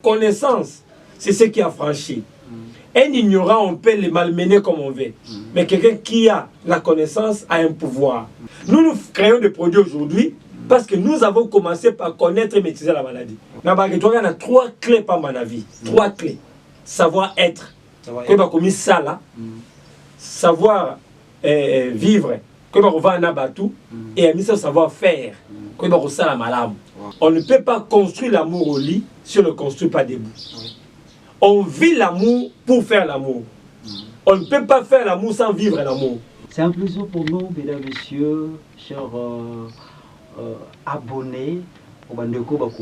Connaissance, c'est ce qui a franchi. Un ignorant, on peut les malmener comme on veut. Mais quelqu'un qui a la connaissance a un pouvoir. Nous créons des produits aujourd'hui parce que nous avons commencé par connaître et maîtriser la maladie. Il y a 3 clés par mon avis. 3 clés. Savoir-être. Savoir vivre. Et savoir-faire. On ne peut pas construire l'amour au lit si on ne le construit pas debout. On vit l'amour pour faire l'amour. On ne peut pas faire l'amour sans vivre l'amour. C'est un plaisir pour nous, mesdames, messieurs, chers abonnés. On va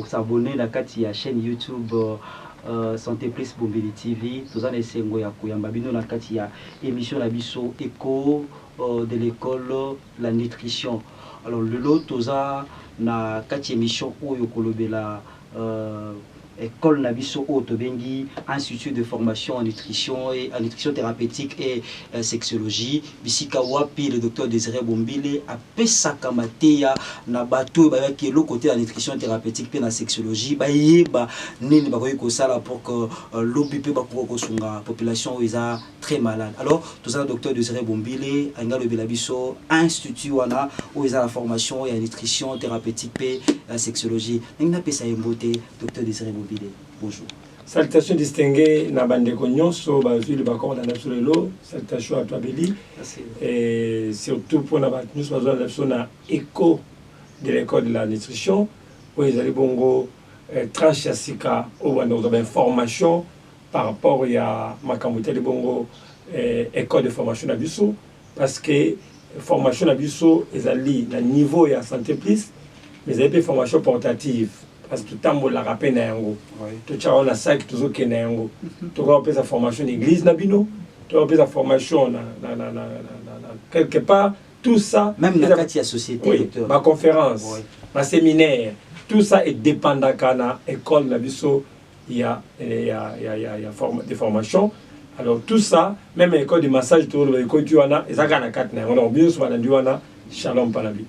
s'abonner à la chaîne YouTube Santé Plus Bombili TV. Tous les sengo ya kuyambabino na kati ya émission la biso écho de l'école la nutrition. Alors le lot toza na kati émission oyo kolobela école Nabiso Otobengi, Institut de formation en nutrition et en nutrition thérapeutique et sexologie. Bisika wapi le docteur Désiré Bombile a pesaka mateya na bato ba ki le côté la nutrition thérapeutique et la sexologie ba yeba nini ba ko sala pour que lobby pe ba ko sunga population isa très malade. Alors tout ça docteur Désiré Bombile anga le Biso Institut wana où isa la formation et la nutrition thérapeutique et sexologie. Nina pesa yembote docteur Désiré Bombile. Bonjour. Salutations distinguées, Nabandeko Nyonso, Bazuli Bakor, Nanasolelo, salutations à toi Béli. Et surtout pour nous, nous avons écho de l'école de la nutrition, où ils allaient bongo, tranche sika, où on a une formation par rapport à Makamouté de bongo, école de formation d'Abisso, parce que formation d'Abisso, ils allaient à niveau et à santé plus, mais ils avaient une formation portative. Parce que tout la rappel na yango tout ça on a ça qui toujours na yango tu vas faire sa formation d'église na bino tu vas faire sa formation na quelque part tout ça même la katia société oui, ma conférence ma séminaire tout ça est dépendant kana école na biso il y a des formations alors tout ça même école de massage tout le école tu ana ezaka na kat na on bien souvent na diwana shalom panabi.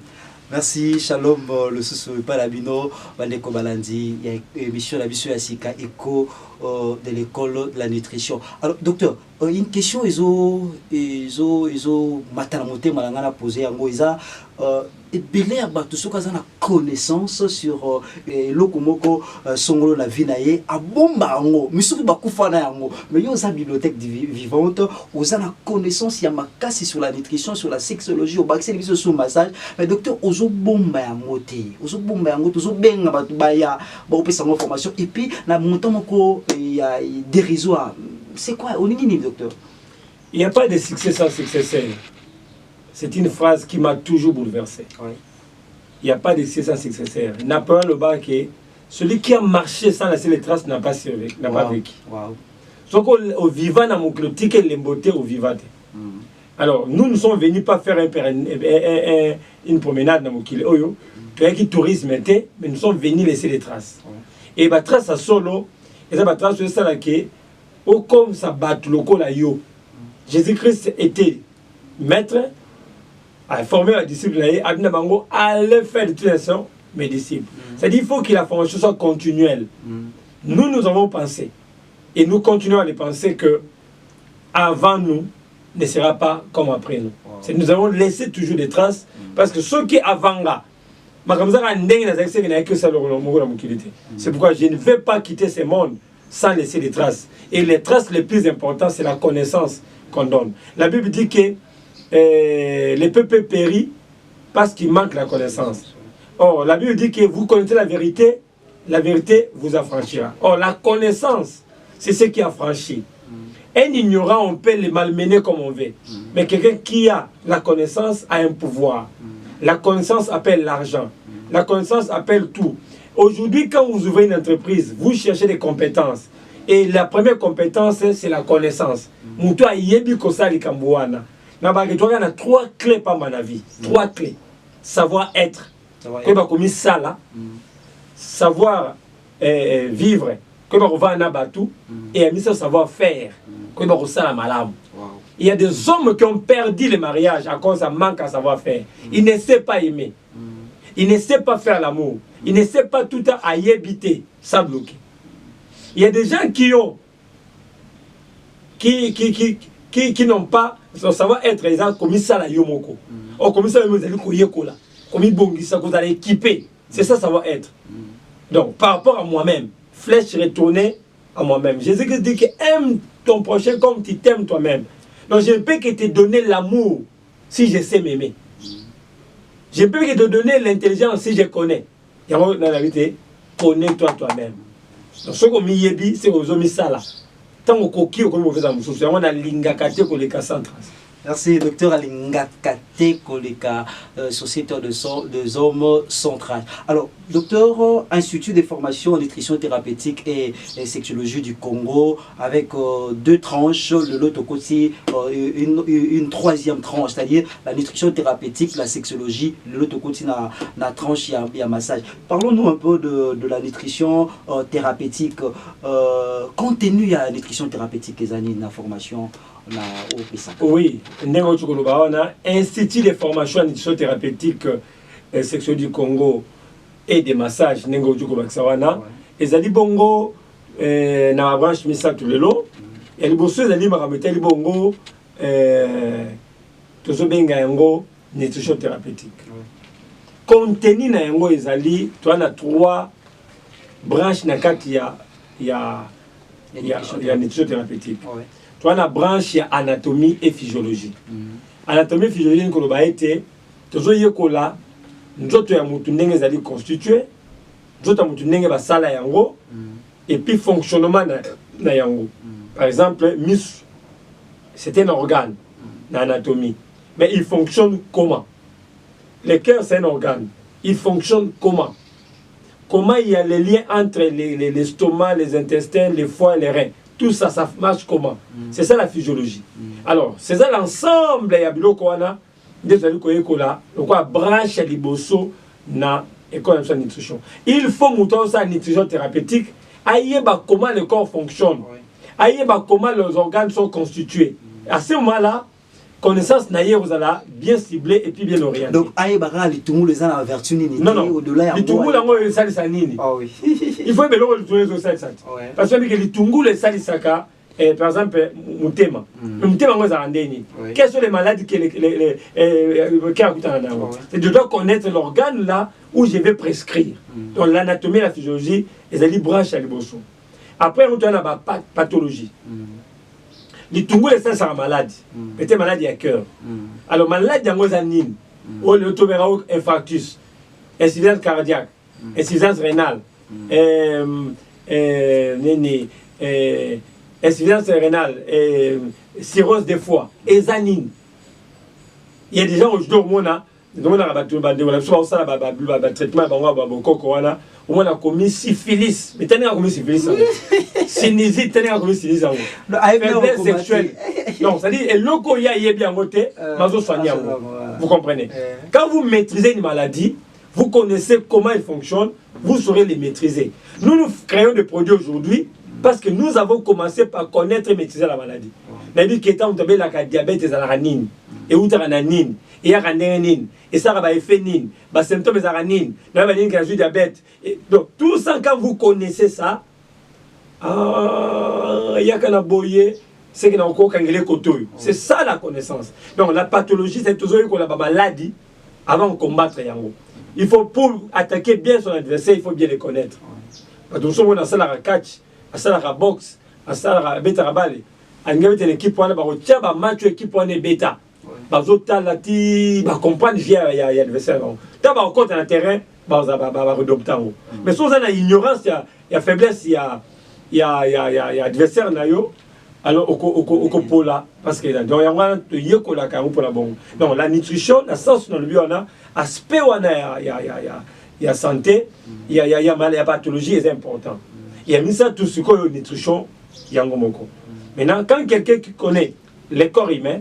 Merci, shalom, le sous Palabino, Bandeko Balandi, il y a une émission la Bissou Asika, écho de l'école de la nutrition. Alors, docteur, une question, ils ont matanamoté, malangana posé, en gros, ils ont belé à battre ce qu'on a connaissance sur l'okomoko, songolo la vinaye, à bomba, mais surtout bakufana, mais il y a une bibliothèque vivante, ils ont la connaissance, il y a ma casse sur la nutrition, sur la sexologie, au bac, c'est sur le massage, mais docteur, ozo bomba ya moté ozo bomba ya moto ozo benga batu baya ba opesa ngo formation et puis na montant moko ya dérisoire c'est quoi on est docteur il n'y a pas de succès sans successeur c'est une phrase qui m'a toujours bouleversé oui. Il n'y a pas de succès sans successeur Napoléon le bas que celui qui a marché sans laisser les traces n'a pas survécu n'a pas vécu donc au vivant na mon critique les beautés au vivant. Alors, nous sommes venus pas faire une promenade dans Mokile Oyo, qui tourisme était, mais nous sommes venus laisser des traces. Et les traces à solo, et ça trace de ça là qui, comme ça bat local à yo. Jésus-Christ était maître, a formé un disciple là, Abna Bango allait faire de toute façon mes disciples. C'est-à-dire qu'il faut que la formation soit continuelle. Nous avons pensé, et nous continuons à les penser que avant nous, ne sera pas comme après nous. Nous avons laissé toujours des traces parce que ceux qui avant là, c'est pourquoi je ne vais pas quitter ce monde sans laisser des traces. Et les traces les plus importantes, c'est la connaissance qu'on donne. La Bible dit que les peuples périssent parce qu'il manque la connaissance. Or, la Bible dit que vous connaissez la vérité vous affranchira. Or, la connaissance, c'est ce qui affranchit. Un ignorant, on peut les malmener comme on veut. Mais quelqu'un qui a la connaissance a un pouvoir. La connaissance appelle l'argent. La connaissance appelle tout. Aujourd'hui, quand vous ouvrez une entreprise, vous cherchez des compétences. Et la première compétence, c'est la connaissance. Moutoua yebi kosali kambouana. Il y a 3 clés par mon avis. 3 clés. Savoir-être. Savoir vivre. Et savoir-faire. Il y a des hommes qui ont perdu le mariage à cause d'un manque à savoir-faire. Ils ne savent pas aimer. Ils ne savent pas faire l'amour. Ils ne savent pas tout à y habiter sans bloquer. Il y a des gens qui ont qui n'ont pas son savoir-être, ils ont commis ça la yomoko. Ou commis ça ils ont koyekola, commis bongisa, vous allez équiper. C'est ça savoir-être. Donc par rapport à moi-même, flèche retournée à moi-même. Jésus dit que aime ton prochain comme tu t'aimes toi-même. Donc je ne peux que te donner l'amour si je sais m'aimer. Je ne peux que te donner l'intelligence si je connais. Et dans la vérité, connais-toi toi-même. Donc ce qu'on m'y c'est aux hommes ça là. Tant qu'on coquille, on fait ça, on a l'ingakate pour les cas centrales. Merci, docteur Alingakate Koleka, sociétaire de hommes centrales. Alors, docteur, Institut de formation en nutrition thérapeutique et sexologie du Congo, avec 2 tranches, le lot côté, une 3e tranche, c'est-à-dire la nutrition thérapeutique, la sexologie, le lot côté, la tranche, il y a massage. Parlons-nous un peu de la nutrition thérapeutique. Contenu à la nutrition thérapeutique, les années de formation. Oui, Institut de formation en nutrition thérapeutique sexuelle du Congo et des massages, et Zali Bongo, na la branche Missa Tulelo, et les bosseux Zali Marameteli Bongo, Tozobenga Yango, nutrition thérapeutique. Contenu na Yango Zali, tu as 3 branches na kati ya nutrition thérapeutique. Tu as la branche anatomie et physiologie. Anatomie et physiologie, nous avons été, nous avons constitué, nous avons sala yango, et puis fonctionnement na yango. Par exemple, muscle, c'est un organe dans l'anatomie, mais il fonctionne comment? Le cœur, c'est un organe. Il fonctionne comment? Comment il y a les liens entre l'estomac, les intestins, les foies et les reins? Tout ça, ça marche comment? C'est ça la physiologie. Alors, c'est ça l'ensemble, il y a biloko wana, branche liboso na école de nutrition. Il faut monter ça nutrition thérapeutique, aïeba comment le corps fonctionne, aïeba comment les organes sont constitués. À ce moment-là, connaissance naïe vous allez bien ciblé et puis bien orienté. Donc aïeba les tumous les a vertu nini. Non non. Les tumous là moi ça les nini. Ah oui. Il faut bien le retrouver sur ça. Parce que les tumous les salisaka par exemple mutema. Mutema moi ça rendeni. Quelles sont les maladies que les c'est de dois connaître l'organe là où je vais prescrire. Donc l'anatomie, la physiologie, les ali branches à liboso. Après on a la pathologie. Les tungu les sens malades. Était malade à cœur. Alors malade à mosanine, ou le infarctus, insuffisance cardiaque, insuffisance rénale, insuffisance rénale, cirrhose des foies, exanine. Il y a des gens aujourd'hui au monde, on a traitement au moins on a commis syphilis. Mais tu as commis syphilis. Sinusite, tu as commis syphilis. Faiblesse sexuelle. Donc, c'est-à-dire, le loco y a bien voté, vous comprenez. Quand vous maîtrisez une maladie, vous connaissez comment elle fonctionne, vous saurez les maîtriser. Nous créons des produits aujourd'hui parce que nous avons commencé par connaître et maîtriser la maladie. C'est-à-dire que quand vous avez la diabète, et la ranine, et vous avez la nine, et la ranine, et ça va effet nine, les symptômes de la ranine, la ranine qui a du diabète. Donc, tout ça, quand vous connaissez ça, il y a qu'un aboyer, c'est qu'il y a encore qu'un côté. C'est ça la connaissance. Donc, la pathologie, c'est toujours qu'on a la maladie avant de combattre. Il faut, pour attaquer bien son adversaire, il faut bien le connaître. Parce que nous sommes dans la catch, dans la boxe, dans la bêta rabale. Il y a une équipe qui a un match équipe qui a bêta. Ils comprennent via l'adversaire. Quand on compte dans le terrain, ils vont redopter. Mais si on a ignorance, il y a faiblesse, il y a adversaire. Alors, au Pola, parce que donc la nutrition, la sens dans le bio, on a aspect, il y a santé, il y a pathologie, c'est important. Il y a mis ça tout ce que la nutrition, il y a un moko. Maintenant, quand quelqu'un qui connaît le corps humain,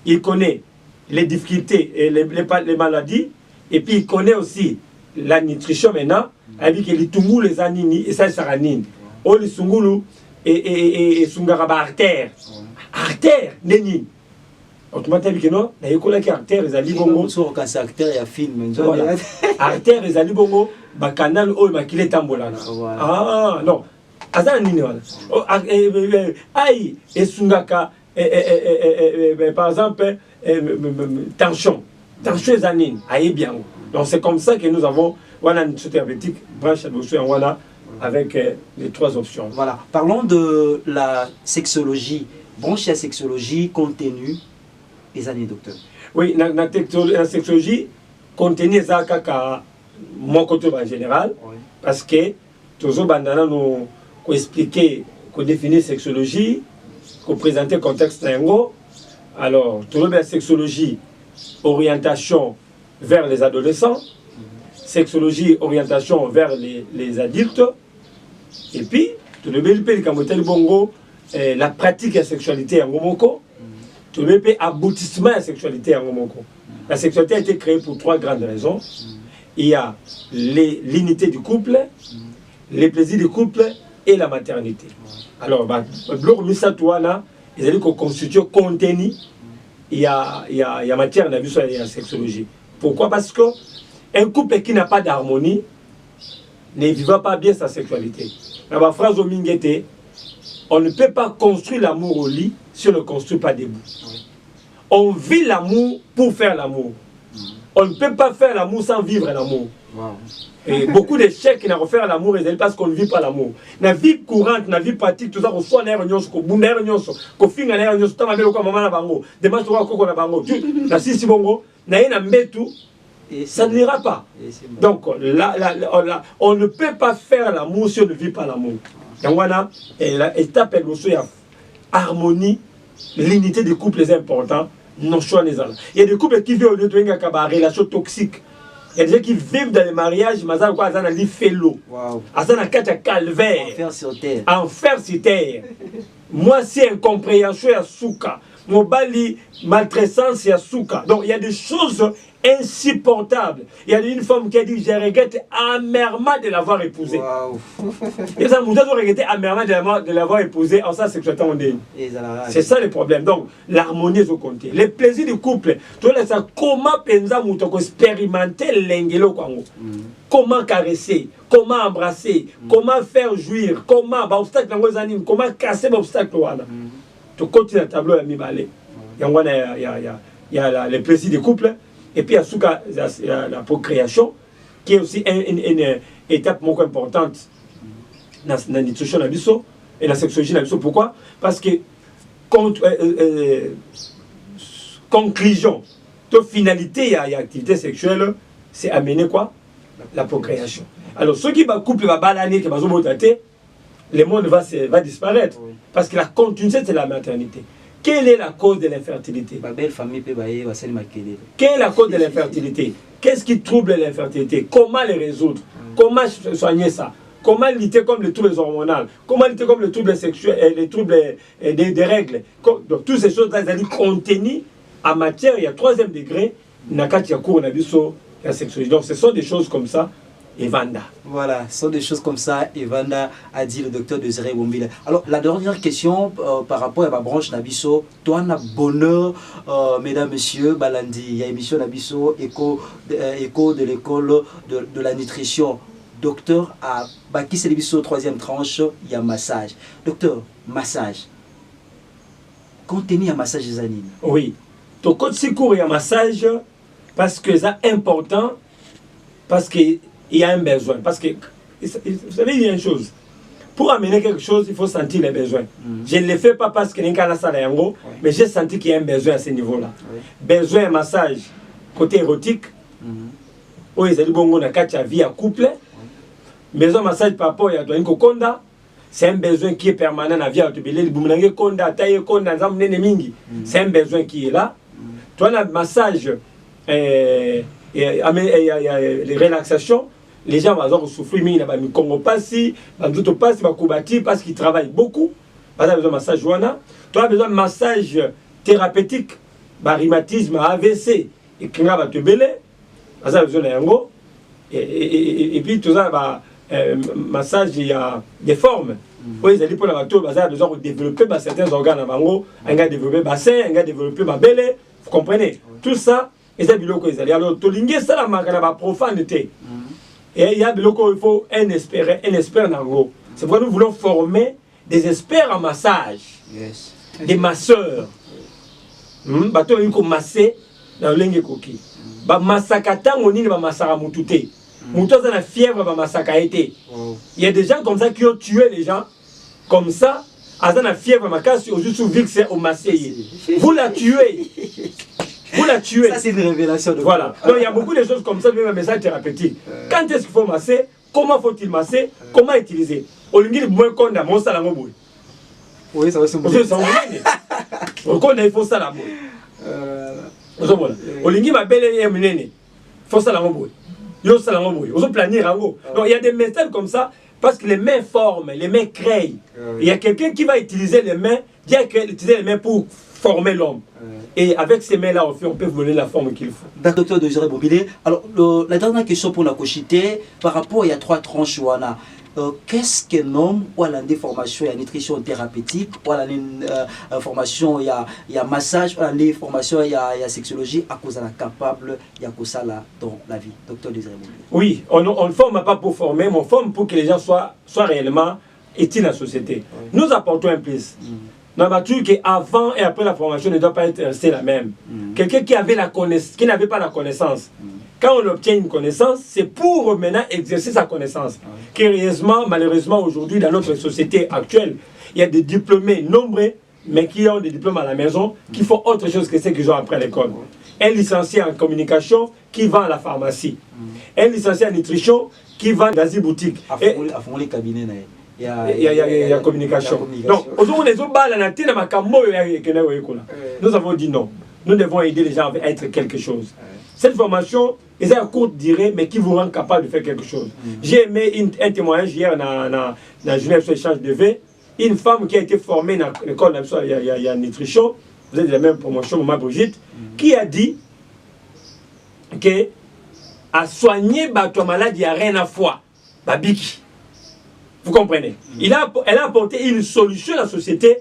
il connaît les difficultés et les maladies, et puis il connaît aussi la nutrition maintenant, avec les tungu, les anini, et ça, saranine. Oh, les sungulu, et sungaraba artère. Artère, neni. Automatiquement, que non, il y a des artères, les alibongo. C'est artère, il y a film. Artère, les alibongo, le canal, oh, il tambola. Ah, non. Azan nini wala. Aïe, et sungaka, par exemple, tension. Tension est anine, aïe bien. Donc c'est comme ça que nous avons, voilà, une thérapeutique, branche à voilà, avec les 3 options. Voilà, parlons de la sexologie. Branche à sexologie, contenu, les années, docteur. Oui, la sexologie, contenu ça kaka mon côté en général, oui. Parce que toujours bandana nous expliquer, qu'on définit sexologie, qu'on présente le contexte d'ingo. Alors, toujours la sexologie, orientation vers les adolescents, sexologie, orientation vers les adultes, et puis tout le monde bongo la pratique de la sexualité en Ngomoko, tout le monde aboutissement de la sexualité en Ngomoko. La sexualité a été créée pour 3 grandes raisons. Il y a l'unité du couple, les plaisirs du couple et la maternité. Alors, il y a constitue contenu, il y a matière de la sexologie. Pourquoi? Parce qu'un couple qui n'a pas d'harmonie ne vivra pas bien sa sexualité. Dans la phrase au Mingete, on ne peut pas construire l'amour au lit si on ne le construit pas debout. On vit l'amour pour faire l'amour. On ne peut pas faire l'amour sans vivre l'amour. Et beaucoup d'échecs qui n'ont fait l'amour, c'est parce qu'on ne vit pas l'amour. Dans la vie courante, dans la vie pratique, tout ça, on soit l'air, on l'air, on finit l'air, on se maman na bango, demain tu vois qu'on a bango, na si bongo, na yena mbetu, ça ne ira pas. Donc on ne peut pas faire l'amour si on ne vit pas l'amour. Donc voilà, l'étape est aussi harmonie, l'unité des couples est important. Non, il y a des couples qui vivent au lieu de une relation toxique. Il y a des gens qui vivent dans les mariages, mais ils ont dit félo. Ils ont un calvaire. Enfer sur terre. Enfer sur terre. Moi, c'est incompréhension à souka. Mon bali, maltraitance à souka. Donc, il y a des choses insupportables. Il y a une femme qui a dit: je regrette amèrement de l'avoir épousée. Et ça, vous avez regretté amèrement de l'avoir épousée. En ça, c'est que c'est ça le problème. Donc, l'harmonie est au compte. Les plaisirs du couple. Tu vois, ça, comment penser à expérimenter l'engelo Kwango? Comment caresser? Comment embrasser? Comment faire jouir? Comment casser l'obstacle? Tu continues le tableau à mi-balé. Il y a les plaisirs du couple. Et puis il y a la procréation, qui est aussi une étape moins importante dans la nutrition et la sexologie. Pourquoi? Parce que conclusion, la finalité il y a l'activité sexuelle, c'est amener quoi? La procréation. Alors ceux qui va couple va balaner, qui va le monde va disparaître. Parce que la continuité c'est la maternité. Quelle est la cause de l'infertilité? Quelle est la cause de l'infertilité? Qu'est-ce qui trouble l'infertilité? Comment les résoudre? Comment soigner ça? Comment lutter contre les troubles hormonaux? Comment lutter contre les troubles sexuels, les troubles des règles? Donc, toutes ces choses-là, elles sont contenues en matière, il y a 3e degré, la sexualité. Donc, ce sont des choses comme ça. Evanda. Voilà, ce sont des choses comme ça, Evanda a dit le docteur Désiré Bombila. Alors, la dernière question par rapport à ma branche Nabiso, toi, on a bonheur, mesdames, messieurs, Balandi, il y a émission Nabiso, écho de l'école de la nutrition. Docteur, à Baki Sélébiso, 3e tranche, il y a massage. Docteur, massage. Contenu à massage des animes. Oui. Donc, quand c'est court, il y a massage, parce que c'est important, parce que il y a un besoin. Parce que, vous savez, il y a une chose. Pour amener quelque chose, il faut sentir les besoins. Je ne le fais pas parce que je n'ai mais j'ai senti qu'il y a un besoin à ce niveau-là. Besoin de massage, côté érotique, où ils ont dit bon, on a vie à couple. Besoin de massage par rapport à une coconda, c'est un besoin qui est permanent dans la vie à c'est un besoin qui est là. Toi, le massage, les relaxations, les gens vont souffrir, mais ils ne pas parce qu'ils travaillent beaucoup. Pas besoin de massage. Tu as besoin de massage thérapeutique, rhumatisme, AVC, et qui va te belé. Pas besoin d'un et puis tout ça, massage, il y a des formes. Oui, ils pour la bateau, ils ont besoin de développer certains organes à Bango, un gars développer bassin, un gars développer ma belé. Vous comprenez? Tout ça, ils ont besoin de alors, tu lingues ça la profanité. Et il y a de il faut un expert dans l'eau. C'est pourquoi nous voulons former des experts en massage, des masseurs. Bato yuko massé na lenge koki. Ba masaka tango nini ba masaka mutute. Muto za na fièvre ba masaka été. Il y a des gens comme ça qui ont tué les gens comme ça. Azana fièvre makasi au juste vu que c'est au massé. Vous la tuez. Vous la tuez. Ça c'est une révélation de voilà. Donc il y a beaucoup de choses comme ça, même un message thérapeutique. Quand est-ce qu'il faut masser? Comment faut-il masser? Comment utiliser? Olingi moins konda mon salango boy. Oui, ça va se mouiller. On connaît il faut ça la boy. Voilà. Olingi ma belle est menée. Faut ça la boy. Yo salango boy. On planir rango. Donc il y a des méthodes comme ça parce que les mains forment, les mains créent. Il y a quelqu'un qui va utiliser les mains, utiliser les mains pour former l'homme. Et avec ces mains-là, on peut vous donner la forme qu'il faut. Docteur Désiré Bombile, alors la dernière question pour la cochité, par rapport il y a 3 tranches, qu'est-ce qu'un homme ou à la déformation, il y a nutrition thérapeutique, ou à la formation, il y a massage, ou à la formation, il y a sexologie, à cause de la capable, il y a cause ça là dans la vie. Docteur Désiré Bombile. Oui, on ne forme pas pour former, mais on forme pour que les gens soient réellement utiles à la société. Nous apportons un plus. Dans la nature, qu'avant et après la formation ne doit pas être resté la même. Quelqu'un qui n'avait pas la connaissance. Quand on obtient une connaissance, c'est pour maintenant exercer sa connaissance. Curieusement, malheureusement, aujourd'hui, dans notre société actuelle, il y a des diplômés nombreux, mais qui ont des diplômes à la maison, qui font autre chose que ce qu'ils ont appris à l'école. Un licencié en communication qui vend à la pharmacie. Un licencié en nutrition qui vend dans une boutique. À fond les cabinets. Il y a communication. Donc, nous avons dit non. Nous devons aider les gens à être quelque chose. Cette formation est à courte durée, mais qui vous rend capable de faire quelque chose. J'ai aimé un témoignage hier dans Genève sur l'échange de V. Une femme qui a été formée dans l'école de nutrition, vous êtes de la même promotion, Maman Brigitte, qui a dit que à soigner ton malade, il n'y a rien à foi. Babiki. Vous comprenez? Elle a apporté une solution à la société.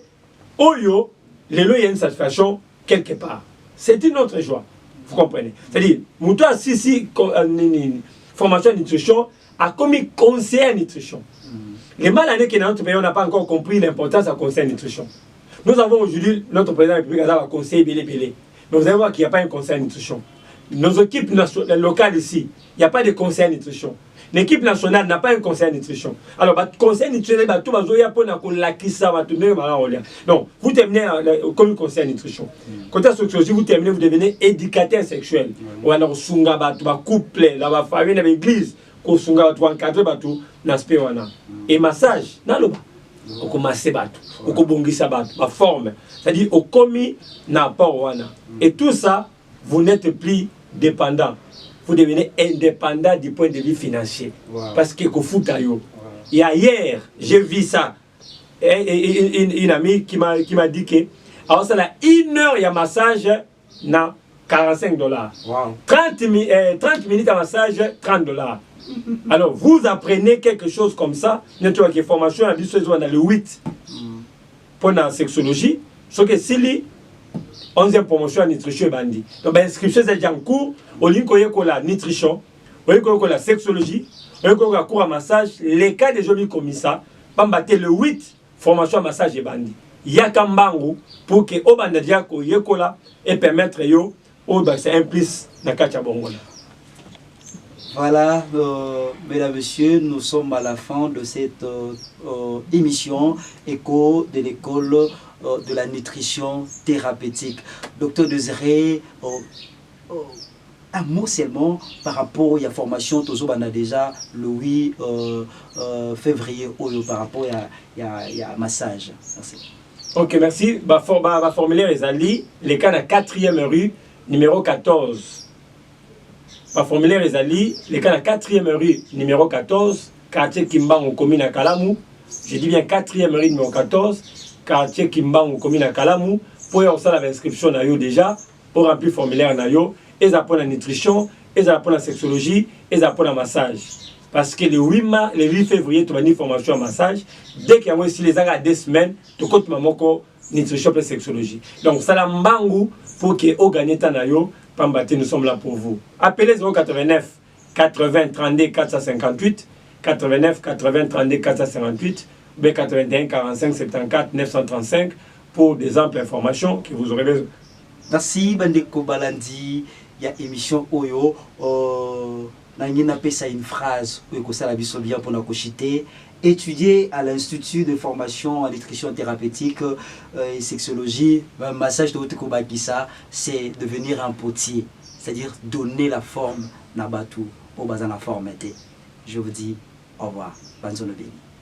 Au lieu, il y a une satisfaction quelque part. C'est une autre joie. Vous comprenez? C'est-à-dire, Moutou a formation en nutrition, a commis conseiller en nutrition. Les malades qui dans notre pays, on n'a pas encore compris l'importance du conseil en nutrition. Nous avons aujourd'hui, notre président de la République a un conseil belé. Mais vous allez voir qu'il n'y a pas un conseil en nutrition. Nos équipes locales ici, il n'y a pas de conseil en nutrition. L'équipe nationale n'a pas un conseil en nutrition. Alors, le conseil nutritionnel, tout va jouer pour donc, vous terminez comme un conseil en nutrition. Quand vous terminez, vous devenez éducateur sexuel. Ou alors, sunga couple, la famille, l'église, encadrer l'aspect. Et massage, on commence on bongisa la forme. C'est-à-dire, on commis n'a pas. Et tout ça, vous n'êtes plus dépendant. Vous devenez indépendant du point de vue financier. Parce que et hier, j'ai vu ça. Une amie qui m'a dit que alors ça a 1 heure, il y a massage, na $45. 30 minutes à massage, $30. Alors, vous apprenez quelque chose comme ça. Notre formation a dit ce soir dans le 8 pour la sexologie. Sauf que si 11e promotion en nutrition et bandi. Donc, l'inscription est déjà en cours. Au lieu de la nutrition, au lieu de la sexologie, au lieu de la cours à massage, les cas des jeunes comme ça, le 8 formation à massage et bandi. Il y a Kambangu pour que au bandadiako yekola et permettre yo au c'est un plus na kacha bongola. Voilà, mesdames, messieurs, nous sommes à la fin de cette émission Écho de l'école de la nutrition thérapeutique. Docteur Désiré, un mot seulement par rapport à la formation, toujours on a déjà le 8 février par rapport à massage. Merci. Ok, merci. Va formuler les alliés, les cas de la 4e rue, numéro 14. Va formuler les alliés, les cas de la 4e rue, numéro 14, quartier Kimbangu, commune à Kalamu. Je dis bien 4e rue, numéro 14, quartier Kimbangu, commune à Kalamu. Pour y avoir l'inscription déjà, pour remplir le formulaire, ils apprennent la nutrition, ils apprennent la sexologie, ils apprennent le massage. Parce que le 8 février, tu vas une formation en massage. Dès qu'il y a aussi les ans à 2 semaines, tu comptes ma nutrition et sexologie. Donc, ça l'a mbangu pour que vous gagnez Tanayo. Pambate, nous sommes là pour vous. Appelez 089 80 32 458. 89 80 32 458 ou 81 45 74 935 pour des amples informations que vous aurez besoin. Merci Bandeko Balandi. Il y a émission Oyo. Nangina pesa une phrase que ça la biso bien pour na kochité. Étudier à l'Institut de formation en nutrition thérapeutique et sexologie, un massage de haute kobakisa, c'est devenir un potier, c'est-à-dire donner la forme nabatu au bazan la forme. Je vous dis au revoir. Bonne journée.